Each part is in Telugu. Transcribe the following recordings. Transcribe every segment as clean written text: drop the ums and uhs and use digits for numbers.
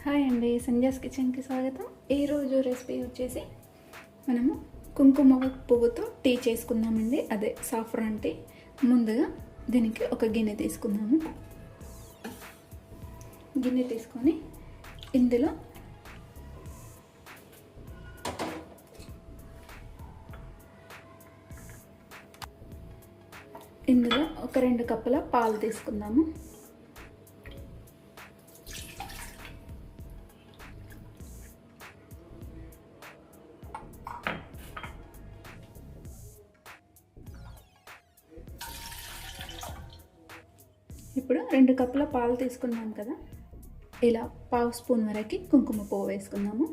హాయ్ అండి, సంధ్యాస్ కిచెన్కి స్వాగతం. ఈరోజు రెసిపీ వచ్చేసి మనము కుంకుమ పువ్వుతో టీ చేసుకుందామండి. అదే సాఫ్రాన్ టీ. ముందుగా దీనికి ఒక గిన్నె తీసుకుందాము. గిన్నె తీసుకొని ఇందులో ఒక 2 కప్పుల పాలు తీసుకుందాము. ఇప్పుడు 2 కప్పుల పాలు తీసుకున్నాం కదా, ఇలా 1/2 స్పూన్ వరకు కుంకుమ పువ్వు వేసుకుందాము.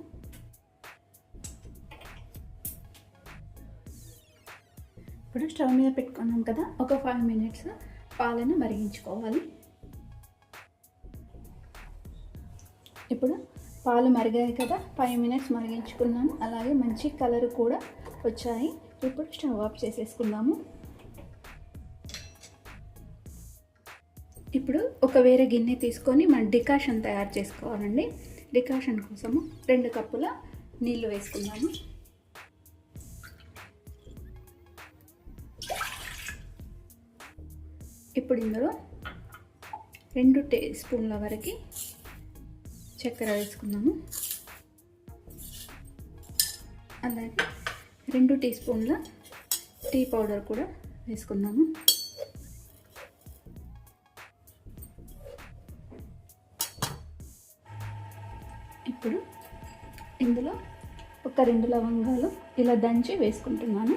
ఇప్పుడు స్టవ్ మీద పెట్టుకున్నాం కదా, ఒక 5 మినిట్స్ పాలను మరిగించుకోవాలి. ఇప్పుడు పాలు మరిగాయి కదా, 5 మినిట్స్ మరిగించుకున్నాము. అలాగే మంచి కలర్ కూడా వచ్చాయి. ఇప్పుడు స్టవ్ ఆఫ్ చేసేసుకుందాము. ఇప్పుడు ఒక వేరే గిన్నె తీసుకొని మనం డికాషన్ తయారు చేసుకోవాలండి. డికాషన్ కోసము 2 కప్పుల నీళ్ళు వేసుకుందాము. ఇప్పుడు ఇందులో 2 టీ స్పూన్ల వరకు చక్కెర వేసుకుందాము. అలాగే 2 టీ స్పూన్ల టీ పౌడర్ కూడా వేసుకుందాము. ఇప్పుడు ఇందులో ఒక 2 లవంగాలు ఇలా దంచి వేసుకుంటున్నాను.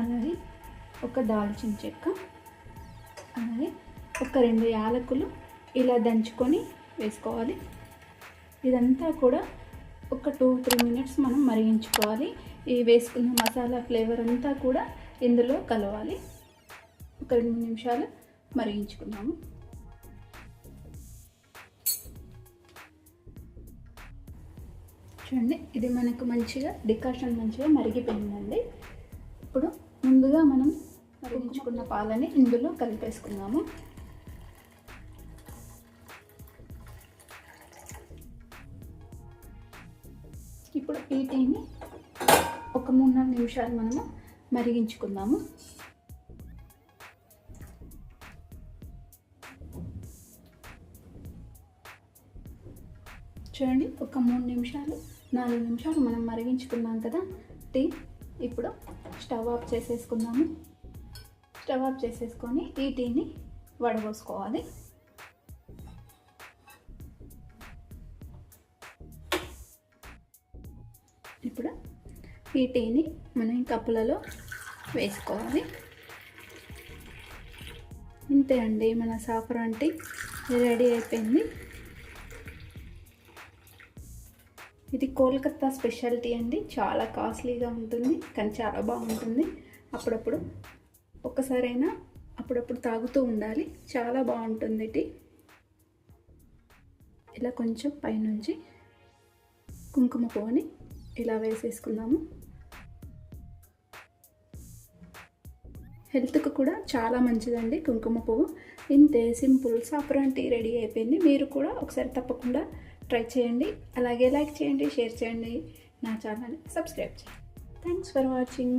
అలాగే ఒక దాల్చిన చెక్క, అలాగే ఒక 2 యాలకులు ఇలా దంచుకొని వేసుకోవాలి. ఇదంతా కూడా ఒక 2-3 మినిట్స్ మనం మరిగించుకోవాలి. ఈ వేసుకున్న మసాలా ఫ్లేవర్ అంతా కూడా ఇందులో కలవాలి. ఒక 2 నిమిషాలు మరిగించుకున్నాము. చూడండి, ఇది మనకు మంచిగా డికాషన్ మంచిగా మరిగిపోయిందండి. ఇప్పుడు ముందుగా మనం మరిగించుకున్న పాలని ఇందులో కలిపేసుకుందాము. ఇప్పుడు ఈ టీని ఒక 3-4 నిమిషాలు మనము మరిగించుకుందాము. చూడండి, ఒక 3-4 నిమిషాలు మనం మరిగించుకున్నాం కదా టీ. ఇప్పుడు స్టవ్ ఆఫ్ చేసేసుకుందాము. స్టవ్ ఆఫ్ చేసేసుకొని ఈ టీని వడబోసుకోవాలి. ఇప్పుడు ఈ టీని మనం కప్పులలో వేసుకోవాలి. ఇంతే అండి, మన సాఫ్రాన్ టీ రెడీ అయిపోయింది. ఇది కోల్కతా స్పెషాలిటీ అండి. చాలా కాస్ట్లీగా ఉంటుంది, కానీ చాలా బాగుంటుంది. ఒక్కసారైనా అప్పుడప్పుడు తాగుతూ ఉండాలి. చాలా బాగుంటుంది టీ. ఇలా కొంచెం పైనుంచి కుంకుమ పువ్వుని ఇలా వేసేసుకుందాము. హెల్త్కి కూడా చాలా మంచిదండి కుంకుమ పువ్వు. ఇంతే, సింపుల్ సాఫ్రాన్ టీ రెడీ అయిపోయింది. మీరు కూడా ఒకసారి తప్పకుండా ట్రై చేయండి. అలాగే లైక్ చేయండి, షేర్ చేయండి, నా ఛానల్ని సబ్స్క్రైబ్ చేయండి. Thanks for watching.